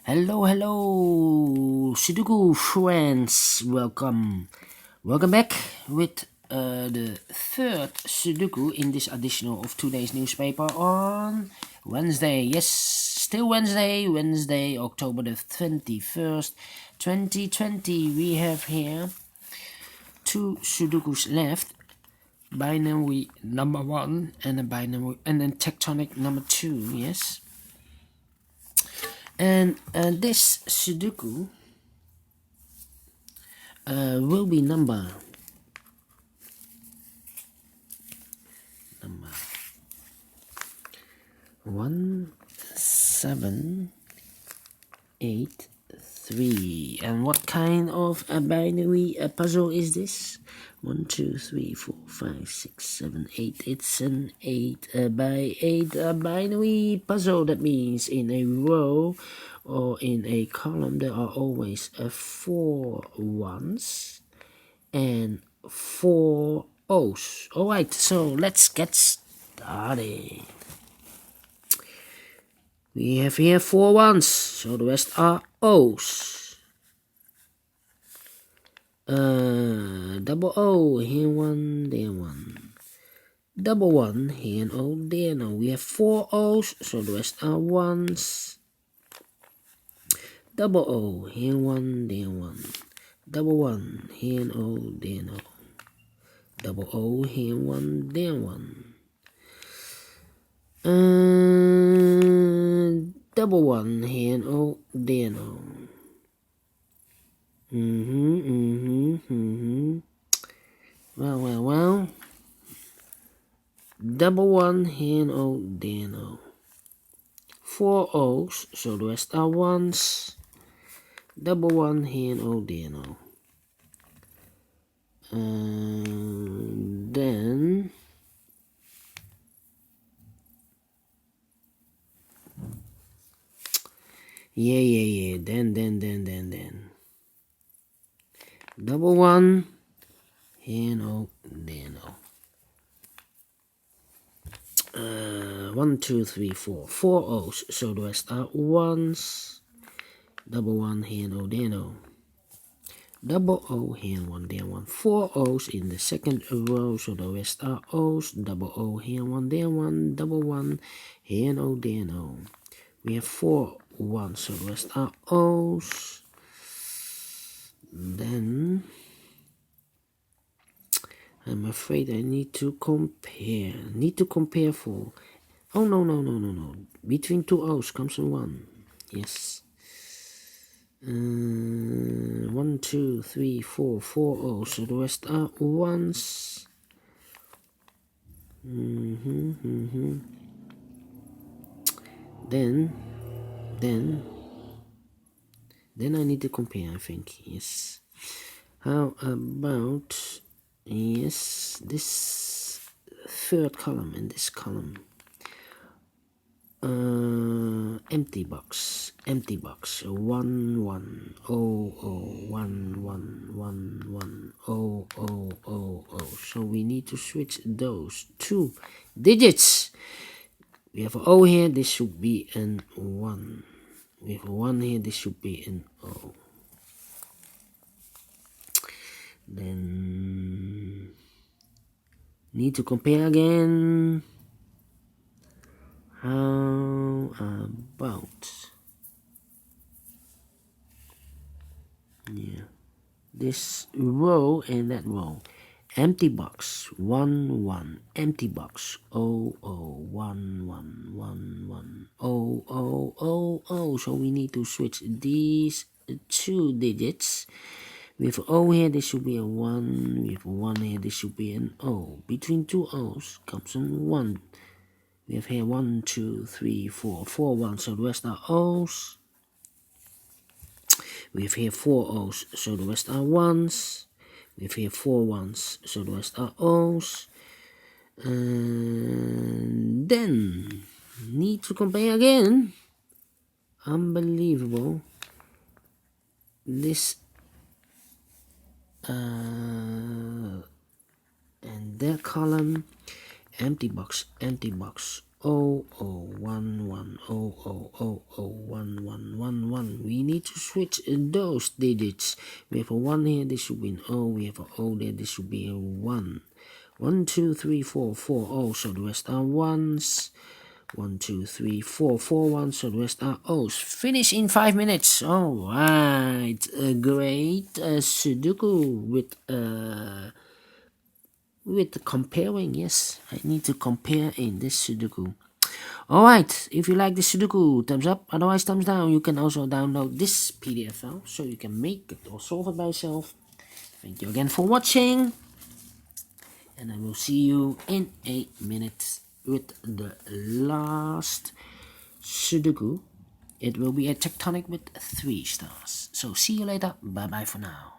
Hello, Sudoku friends. Welcome back with the third Sudoku in this edition of today's newspaper on Wednesday. Yes, still Wednesday, October the 21st, 2020. We have here two Sudokus left. Binary number 1 and a binary and then tectonic number 2. Yes. And this Sudoku will be number 1783. And what kind of a binary puzzle is this? 1, 2, 3, 4, 5, 6, 7, 8. It's an 8 by 8 binary puzzle. That means in a row or in a column there are always 4 ones and 4 O's. Alright, so let's get started. We have here 4 ones, so the rest are O's. Double O, here 1, there 1. Double 1, here an O, there no. We have 4 O's, so the rest are 1s. Double O, here 1, there 1. Double 1, here an O, there no. Double O, here 1, there 1. Double 1, here an O, there no. Well. Double 1, here an O, there no. 4 O's, so the rest are 1s. Double 1, here an O, there no. Then Then double 1, here no, there no. 1, 2, 3, 4. 4 O's, so the rest are 1s. Double 1, here no, there no. Double O, here 1, there 1. 4 O's in the second row, so the rest are O's. Double O, here 1, there 1. Double 1, here no, there no. We have 4 1, so the rest are O's. Then I'm afraid I need to compare. For. Oh no. Between 2 O's comes a 1. Yes. 1, 2, 3, 4. 4 O's, so the rest are 1s. Then I need to compare, I think. Yes. How about, yes, this third column and this column. Empty box. 1 1 0 0 1 1 1 1 0 0 0 0. So we need to switch those 2 digits. We have an O here, this should be an 1. We have a 1 here, this should be an O. Then need to compare again. How about this row and that row? Empty box 1 1, empty box 0 0 1 1 1 1 0 0 0 0. So we need to switch these 2 digits. We have an O here, this should be a 1. We have a 1 here, this should be an O. Between 2 O's comes a 1. We have here 1 2 3 4 4 1, so the rest are O's. We have here 4 O's, so the rest are 1s. We have here 4 1s, so the rest are O's. And then need to compare again. Unbelievable. This and that column. Empty box 0011001111. We need to switch those digits. We have a 1 here, this should be an O. We have a O there, this should be a 1. 1, 2, 3, 4, 4 O, so the rest are 1s. 1, 2, 3, 4, 4 1, so the rest are O's. Finish in 5 minutes. Alright, a great Sudoku with comparing. Yes, I need to compare in this Sudoku. Alright, if you like this Sudoku, thumbs up, otherwise thumbs down. You can also download this PDF file so you can make it or solve it by yourself. Thank you again for watching, and I will see you in a minute with the last Sudoku. It will be a tectonic with 3 stars. So see you later. Bye bye for now.